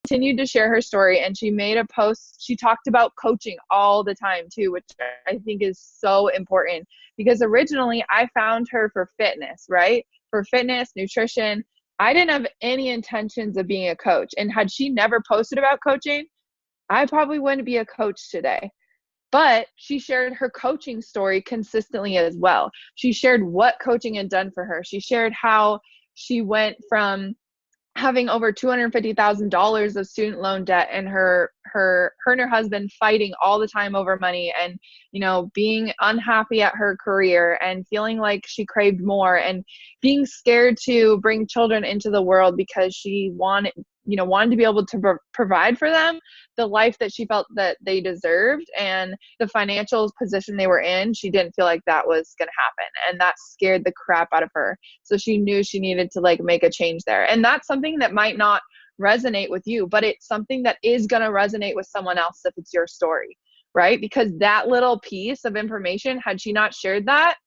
continued to share her story, and she made a post. She talked about coaching all the time too, which I think is so important, because originally I found her for fitness, right? For fitness, nutrition. I didn't have any intentions of being a coach. And had she never posted about coaching, I probably wouldn't be a coach today. But she shared her coaching story consistently as well. She shared what coaching had done for her. She shared how she went from having over $250,000 of student loan debt, and her and her husband fighting all the time over money, and being unhappy at her career and feeling like she craved more, and being scared to bring children into the world because she wanted to be able to provide for them the life that she felt that they deserved, and the financial position they were in, she didn't feel like that was going to happen, and that scared the crap out of her. So she knew she needed to make a change there. And that's something that might not resonate with you, but it's something that is going to resonate with someone else if it's your story, right? Because that little piece of information, had she not shared that,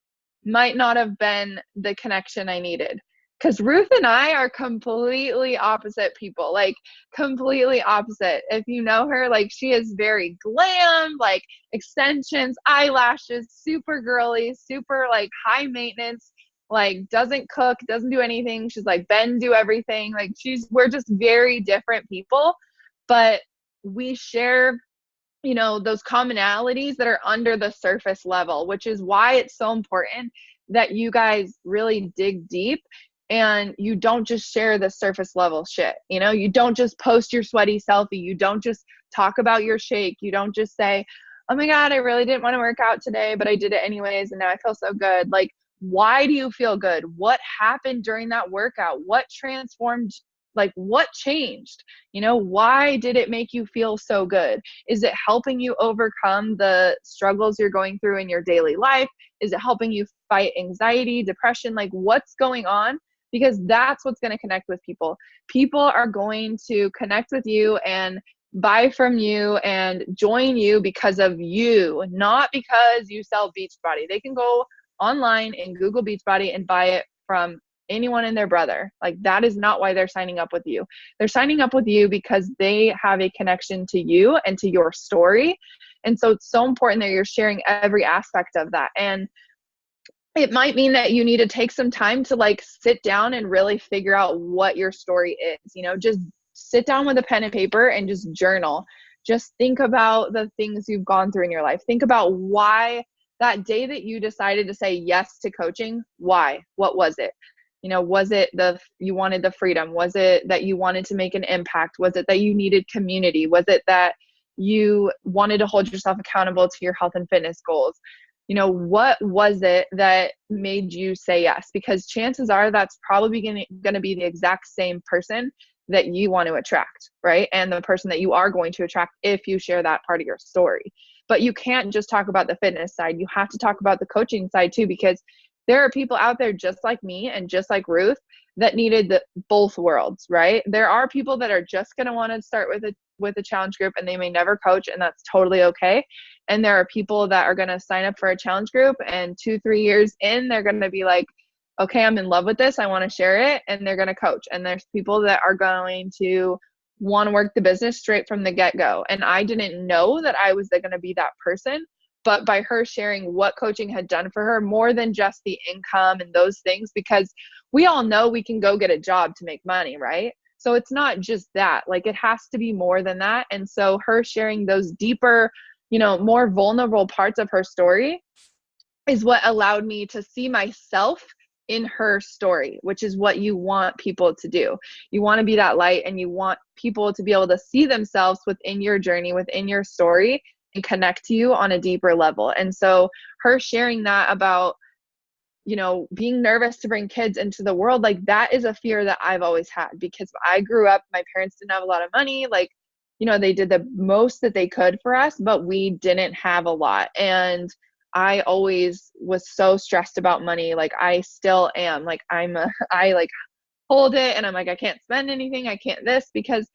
might not have been the connection I needed. Because Ruth and I are completely opposite people, completely opposite. If you know her, she is very glam, extensions, eyelashes, super girly, super high maintenance, doesn't cook, doesn't do anything. She's Ben, do everything. We're just very different people, but we share those commonalities that are under the surface level, which is why it's so important that you guys really dig deep and you don't just share the surface level shit. You don't just post your sweaty selfie. You don't just talk about your shake. You don't just say, oh my God, I really didn't want to work out today, but I did it anyways, and now I feel so good. Why do you feel good? What happened during that workout? What transformed? What changed? Why did it make you feel so good? Is it helping you overcome the struggles you're going through in your daily life? Is it helping you fight anxiety, depression? What's going on? Because that's what's going to connect with people. People are going to connect with you and buy from you and join you because of you, not because you sell Beachbody. They can go online and Google Beachbody and buy it from anyone and their brother. That is not why they're signing up with you. They're signing up with you because they have a connection to you and to your story. And so it's so important that you're sharing every aspect of that. And it might mean that you need to take some time to sit down and really figure out what your story is. Just sit down with a pen and paper and just journal. Just think about the things you've gone through in your life. Think about why that day that you decided to say yes to coaching, why? What was it? Was it you wanted the freedom? Was it that you wanted to make an impact? Was it that you needed community? Was it that you wanted to hold yourself accountable to your health and fitness goals? What was it that made you say yes? Because chances are that's probably going to be the exact same person that you want to attract, right? And the person that you are going to attract if you share that part of your story. But you can't just talk about the fitness side. You have to talk about the coaching side too, because there are people out there just like me and just like Ruth that needed both worlds, right? There are people that are just going to want to start with a challenge group and they may never coach, and that's totally okay. And there are people that are going to sign up for a challenge group and 2-3 years in, they're going to be like, okay, I'm in love with this. I want to share it. And they're going to coach. And there's people that are going to want to work the business straight from the get-go. And I didn't know that I was going to be that person. But by her sharing what coaching had done for her, more than just the income and those things, because we all know we can go get a job to make money, right? So it's not just that. It has to be more than that. And so her sharing those deeper, more vulnerable parts of her story is what allowed me to see myself in her story, which is what you want people to do. You want to be that light, and you want people to be able to see themselves within your journey, within your story, and connect to you on a deeper level. And so her sharing that about, being nervous to bring kids into the world, that is a fear that I've always had, because I grew up, my parents didn't have a lot of money. They did the most that they could for us, but we didn't have a lot. And I always was so stressed about money. I still am. I hold it and I'm I can't spend anything. I can't this, because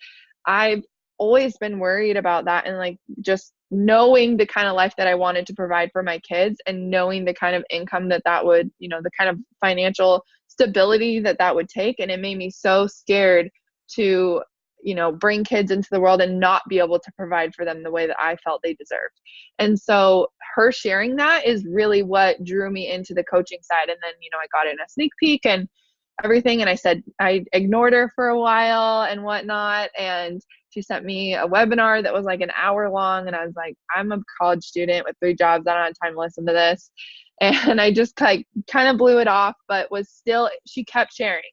I've always been worried about that. And just knowing the kind of life that I wanted to provide for my kids, and knowing the kind of income that would, the kind of financial stability that would take. And it made me so scared to bring kids into the world and not be able to provide for them the way that I felt they deserved. And so her sharing that is really what drew me into the coaching side. And then, I got in a sneak peek and everything. And I said, I ignored her for a while and whatnot. And she sent me a webinar that was like an hour long. And I was like, I'm a college student with 3 jobs. I don't have time to listen to this. And I just kind of blew it off, but she kept sharing.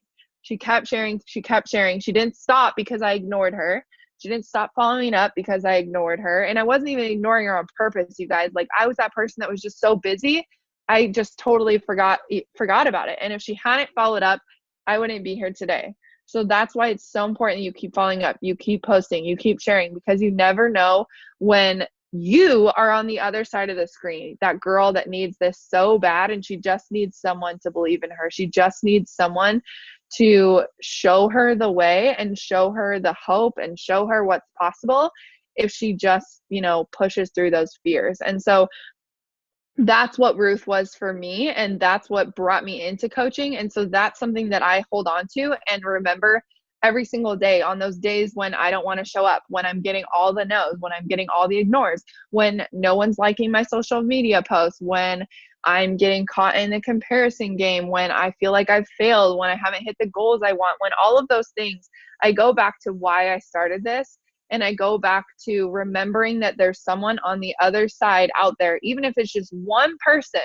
She kept sharing. She kept sharing. She didn't stop because I ignored her. She didn't stop following up because I ignored her. And I wasn't even ignoring her on purpose, you guys. Like, I was that person that was just so busy. I just totally forgot about it. And if she hadn't followed up, I wouldn't be here today. So that's why it's so important that you keep following up, you keep posting, you keep sharing, because you never know when you are on the other side of the screen, that girl that needs this so bad, and she just needs someone to believe in her. She just needs someone to show her the way and show her the hope and show her what's possible if she just, pushes through those fears. And so that's what Ruth was for me, and that's what brought me into coaching. And so that's something that I hold on to and remember every single day, on those days when I don't want to show up, when I'm getting all the no's, when I'm getting all the ignores, when no one's liking my social media posts, when I'm getting caught in the comparison game, when I feel like I've failed, when I haven't hit the goals I want, when all of those things, I go back to why I started this. And I go back to remembering that there's someone on the other side out there, even if it's just one person,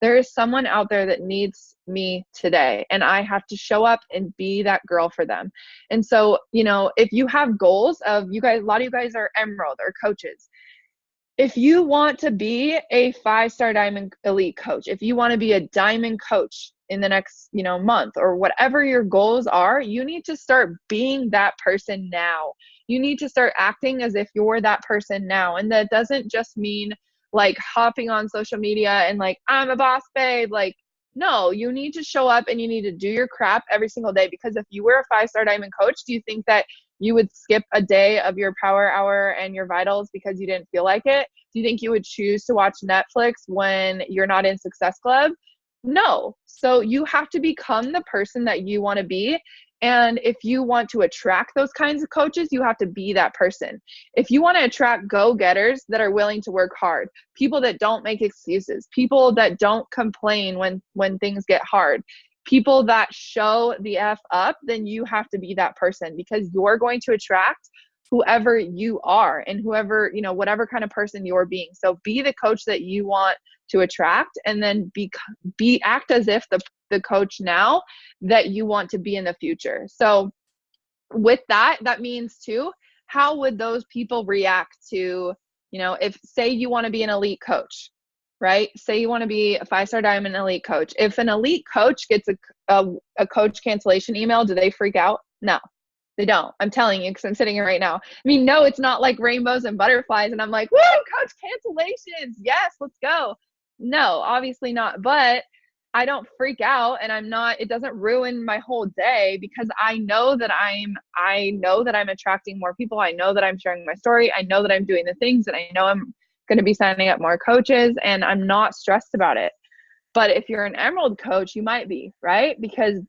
there is someone out there that needs me today. And I have to show up and be that girl for them. And so, if you have goals of you guys, a lot of you guys are Emerald or coaches. If you want to be a 5-star diamond elite coach, if you want to be a diamond coach in the next, month, or whatever your goals are, you need to start being that person now. You need to start acting as if you're that person now. And that doesn't just mean like hopping on social media and like, I'm a boss babe. Like, no, you need to show up and you need to do your crap every single day. Because if you were a 5-star diamond coach, do you think that you would skip a day of your power hour and your vitals because you didn't feel like it? Do you think you would choose to watch Netflix when you're not in Success Club? No. So you have to become the person that you want to be. And if you want to attract those kinds of coaches, you have to be that person. If you want to attract go-getters that are willing to work hard, people that don't make excuses, people that don't complain when things get hard, people that show the F up, then you have to be that person, because you're going to attract whoever you are and whoever, whatever kind of person you're being. So be the coach that you want to attract, and then act as if the coach now that you want to be in the future. So with that means too, how would those people react to, if say you want to be an elite coach, right? Say you want to be a 5-star diamond elite coach. If an elite coach gets a coach cancellation email, do they freak out? No, they don't. I'm telling you, because I'm sitting here right now. I mean, no, it's not like rainbows and butterflies and I'm like, woo, coach cancellations. Yes, let's go. No, obviously not. But I don't freak out, and it doesn't ruin my whole day, because I know that I'm attracting more people. I know that I'm sharing my story. I know that I'm doing the things, and I know I'm going to be signing up more coaches, and I'm not stressed about it. But if you're an Emerald coach, you might be, right? Because,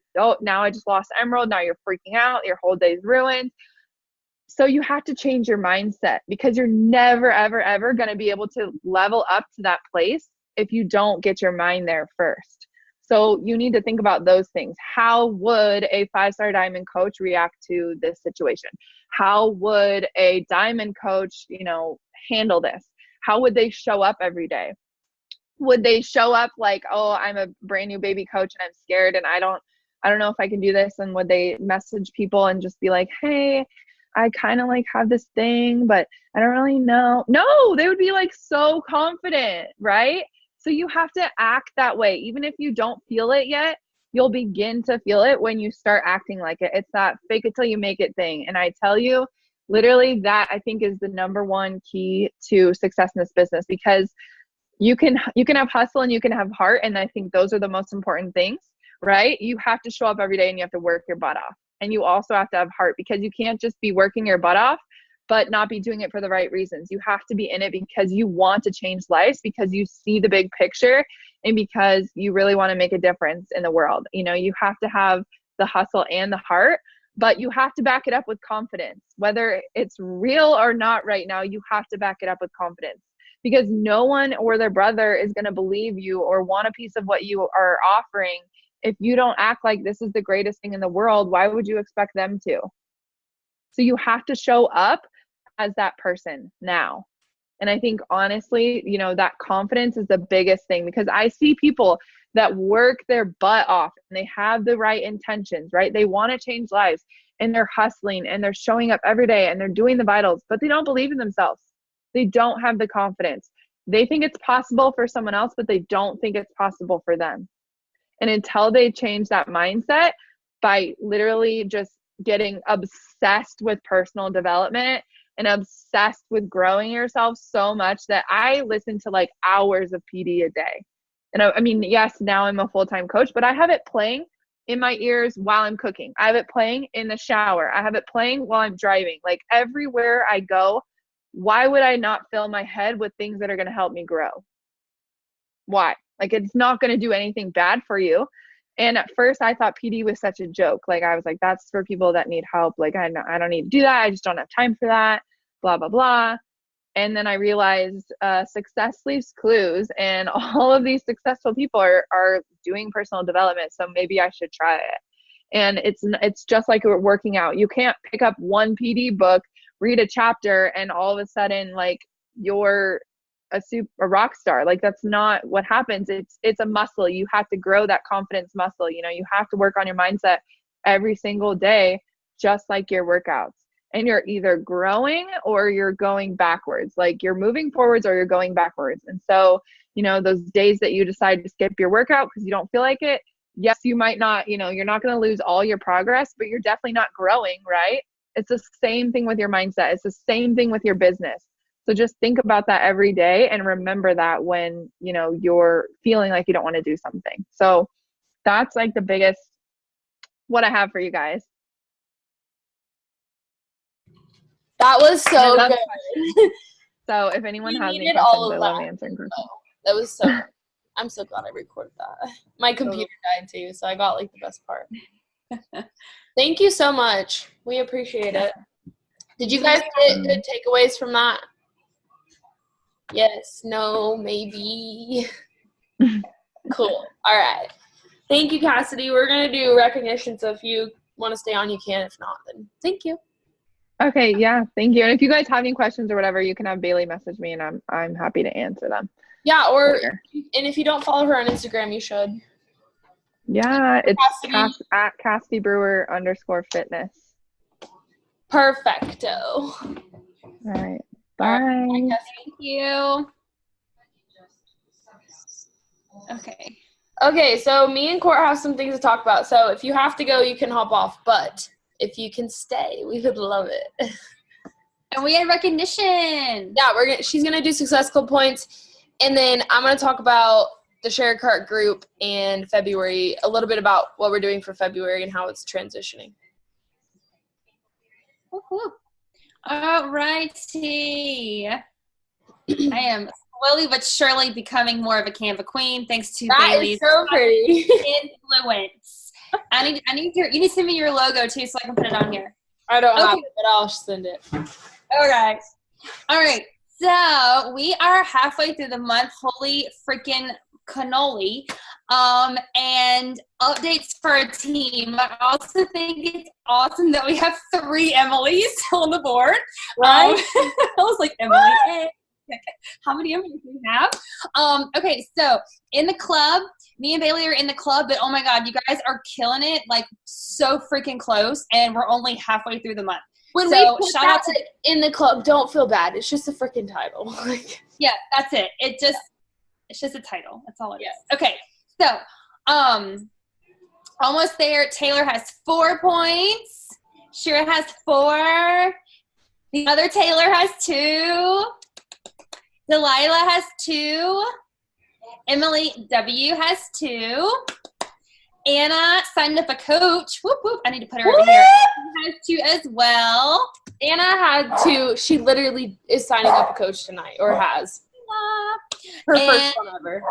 now I just lost Emerald. Now you're freaking out. Your whole day's ruined. So you have to change your mindset, because you're never, ever, ever going to be able to level up to that place if you don't get your mind there first. So you need to think about those things. How would a 5-star diamond coach react to this situation? How would a diamond coach, handle this? How would they show up every day? Would they show up like, oh, I'm a brand new baby coach and I'm scared and I don't know if I can do this? And would they message people and just be like, hey, I kind of like have this thing, but I don't really know. No, they would be like so confident, right? So you have to act that way. Even if you don't feel it yet, you'll begin to feel it when you start acting like it. It's that fake it till you make it thing. And I tell you, literally, that I think is the number one key to success in this business, because you can have hustle and you can have heart. And I think those are the most important things, right? You have to show up every day and you have to work your butt off. And you also have to have heart, because you can't just be working your butt off but not be doing it for the right reasons. You have to be in it because you want to change lives, because you see the big picture, and because you really want to make a difference in the world. You have to have the hustle and the heart, but you have to back it up with confidence. Whether it's real or not right now, you have to back it up with confidence, because no one or their brother is going to believe you or want a piece of what you are offering. If you don't act like this is the greatest thing in the world, why would you expect them to? So you have to show up as that person now. And I think honestly, you know, that confidence is the biggest thing, because I see people that work their butt off and they have the right intentions, right? They want to change lives and they're hustling and they're showing up every day and they're doing the vitals, but they don't believe in themselves. They don't have the confidence. They think it's possible for someone else, but they don't think it's possible for them. And until they change that mindset by literally just getting obsessed with personal development and obsessed with growing yourself so much that I listen to like hours of PD a day. And I mean, yes, now I'm a full-time coach, but I have it playing in my ears while I'm cooking. I have it playing in the shower. I have it playing while I'm driving. Like everywhere I go, why would I not fill my head with things that are going to help me grow? Why? Like, it's not going to do anything bad for you. And at first I thought PD was such a joke. Like, I was like, that's for people that need help. Like, I don't need to do that. I just don't have time for that, blah, blah, blah. And then I realized success leaves clues, and all of these successful people are doing personal development. So maybe I should try it. And it's just like working out. You can't pick up one PD book, read a chapter, and all of a sudden, like, you're a rock star. Like, that's not what happens. It's a muscle. You have to grow that confidence muscle. You know, you have to work on your mindset every single day, just like your workouts. And you're either growing or you're going backwards. Like, you're moving forwards or you're going backwards. And so, you know, those days that you decide to skip your workout because you don't feel like it, yes, you might not, you know, you're not going to lose all your progress, but you're definitely not growing, right? It's the same thing with your mindset. It's the same thing with your business. So just think about that every day and remember that when, you know, you're feeling like you don't want to do something. So that's like the biggest, what I have for you guys. That was so good. So if anyone has any questions, I love answering questions. That was so good. I'm so glad I recorded that. My computer died too, so I got like the best part. Thank you so much. We appreciate it. Did you guys get good takeaways from that? Yes, no, maybe. Cool. All right. Thank you, Cassidy. We're going to do recognition, so if you want to stay on, you can. If not, then thank you. Okay, yeah, thank you. And if you guys have any questions or whatever, you can have Bailey message me, and I'm happy to answer them. Yeah, or later. And if you don't follow her on Instagram, you should. Yeah, it's at Cassidy Brewer _fitness. Perfecto. All right. Bye. Thank you. Okay, so me and Court have some things to talk about. So if you have to go, you can hop off. But if you can stay, we would love it. And we had recognition. Yeah, she's going to do successful points. And then I'm going to talk about the Share Cart group and February, a little bit about what we're doing for February and how it's transitioning. Woo-hoo. All righty. I am slowly but surely becoming more of a Canva queen thanks to Bailey's so pretty influence. You need to send me your logo too so I can put it on here. I don't have it, but I'll send it. Okay. All right. So we are halfway through the month. Holy freaking cannoli. And updates for our team. I also think it's awesome that we have 3 Emilys on the board. Right? I was like, Emily, hey. How many Emilys do we have? Okay, so in the club, me and Bailey are in the club, but oh my God, you guys are killing it, like so freaking close, and we're only halfway through the month. When we put shout out to in the club, don't feel bad. It's just a freaking title. Yeah, that's it. It's just a title. That's all it is. Okay, so almost there. Taylor has 4 points. Shira has 4. The other Taylor has 2. Delilah has 2. Emily W has 2. Anna signed up a coach. Whoop, whoop. I need to put her over here. She has 2 as well. Anna had 2. She literally is signing up a coach tonight, or has. Her first one ever.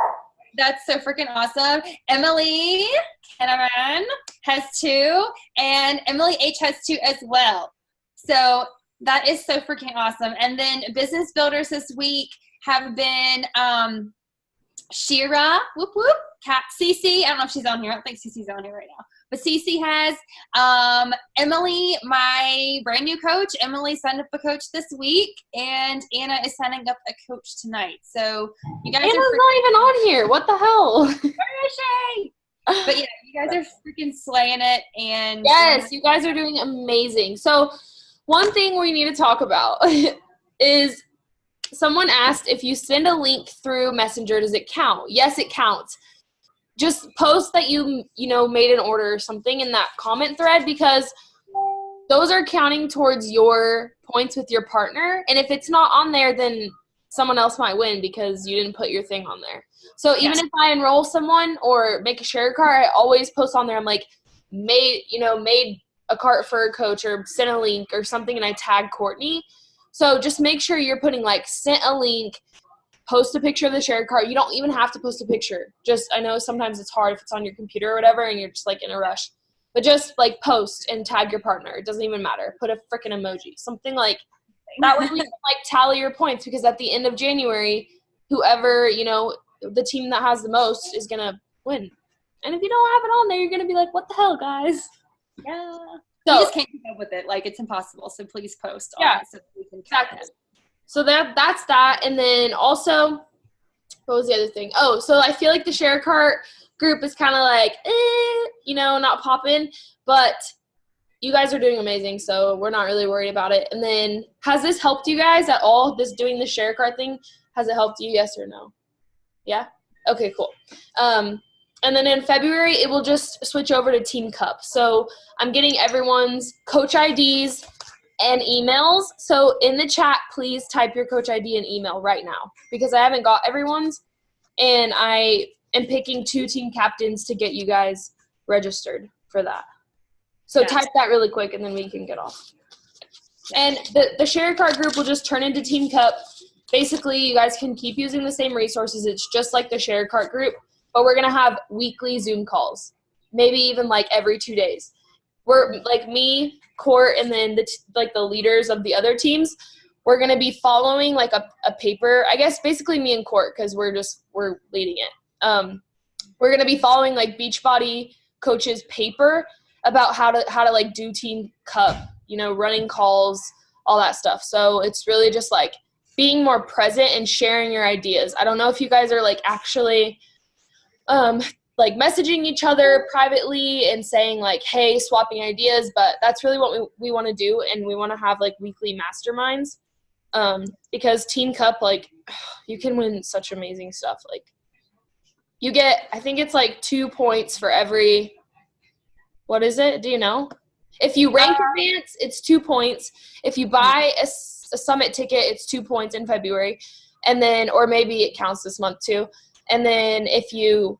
That's so freaking awesome. Emily Kenneman has 2, and Emily H has 2 as well. So that is so freaking awesome. And then business builders this week have been Shira, whoop whoop, Cece. I don't know if she's on here. I don't think Cece's on here right now. But Cece has Emily, my brand new coach. Emily signed up a coach this week, and Anna is signing up a coach tonight. So you guys Anna's not even on here. What the hell? Where is she? But yeah, you guys are freaking slaying it. And yes, you guys are doing amazing. So one thing we need to talk about is someone asked if you send a link through Messenger, does it count? Yes, it counts. Just post that you made an order or something in that comment thread, because those are counting towards your points with your partner. And if it's not on there, then someone else might win because you didn't put your thing on there. So even if I enroll someone or make a share cart, I always post on there. I'm like, made a cart for a coach, or sent a link or something, and I tag Courtney. So just make sure you're putting like sent a link, post a picture of the shared cart. You don't even have to post a picture. Just, I know sometimes it's hard if it's on your computer or whatever and you're just like in a rush. But just like post and tag your partner. It doesn't even matter. Put a freaking emoji. Something like that way we can like tally your points, because at the end of January, whoever, the team that has the most is going to win. And if you don't have it on there, you're going to be like, what the hell, guys? Yeah. So, you just can't keep up with it. Like, it's impossible. So please post on it so we can exactly. So that's that. And then also, what was the other thing? Oh, so I feel like the share cart group is kind of like, not popping. But you guys are doing amazing, so we're not really worried about it. And then, has this helped you guys at all, doing the share cart thing? Has it helped you, yes or no? Yeah? Okay, cool. And then in February, it will just switch over to Team Cup. So I'm getting everyone's coach IDs and emails. So in the chat, please type your coach ID and email right now, because I haven't got everyone's, and I am picking 2 team captains to get you guys registered for that. So type that really quick, and then we can get off. And the share cart group will just turn into Team Cup. Basically, you guys can keep using the same resources. It's just like the share cart group, but we're going to have weekly Zoom calls, maybe even like every 2 days. We're like me, Court, and then the leaders of the other teams, we're going to be following like a paper, I guess basically me and Court, because we're leading it. We're going to be following like Beachbody coach's paper about how to like do Team Cup, running calls, all that stuff. So it's really just like being more present and sharing your ideas. I don't know if you guys are like actually like messaging each other privately and saying like, hey, swapping ideas, but that's really what we want to do. And we want to have like weekly masterminds, because Team Cup, like, you can win such amazing stuff. Like, you get, I think it's like 2 points for every, what is it? Do you know? If you rank advance, it's 2 points. If you buy a summit ticket, it's 2 points in February. And then, or maybe it counts this month too. And then if you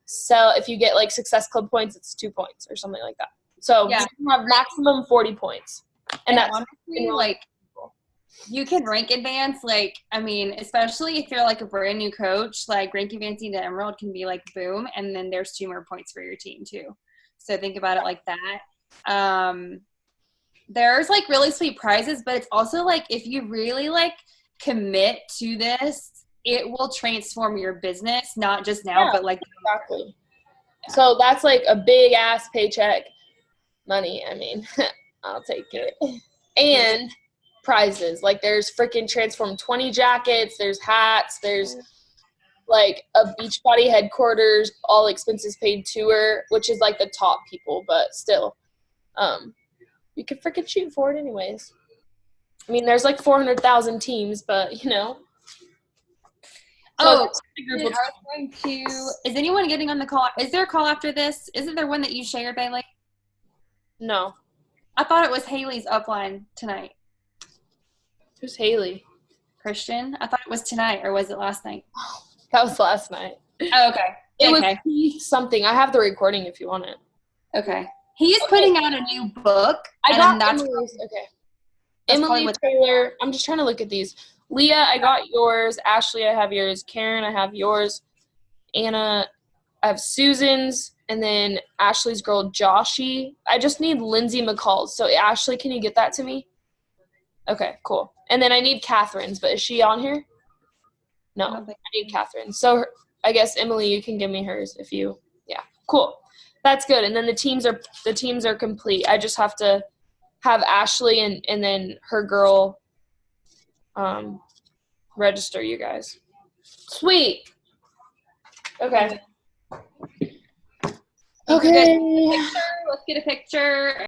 get like Success Club points, it's 2 points or something like that. So you can have maximum 40 points. And that's honestly, like, you can rank advance, like, I mean, especially if you're like a brand new coach, like rank advancing to Emerald can be like boom, and then there's 2 more points for your team too. So think about it like that. There's like really sweet prizes, but it's also like if you really like commit to this, it will transform your business, not just now, but like exactly. Yeah. So that's like a big ass paycheck money. I mean, I'll take it. And prizes, like there's freaking Transform 20 jackets, there's hats, there's like a Beachbody headquarters all expenses paid tour, which is like the top people, but still you could freaking shoot for it anyways. I mean, there's like 400,000 teams, but So is anyone getting on the call? Is there a call after this? Isn't there one that you shared, Bailey? No. I thought it was Haley's upline tonight. Who's Haley? Christian? I thought it was tonight, or was it last night? That was last night. Oh, okay. It was something. I have the recording if you want it. Okay. He is putting out a new book. Emily Taylor. I'm just trying to look at these. Leah, I got yours. Ashley, I have yours. Karen, I have yours. Anna, I have Susan's, and then Ashley's girl, Joshy. I just need Lindsay McCall's. So, Ashley, can you get that to me? Okay, cool. And then I need Catherine's, but is she on here? No, I need Catherine. So, I guess, Emily, you can give me hers if you – yeah, cool. That's good. And then the teams are complete. I just have to have Ashley and then her girl register you guys. Sweet. Okay. Okay. Let's get a picture.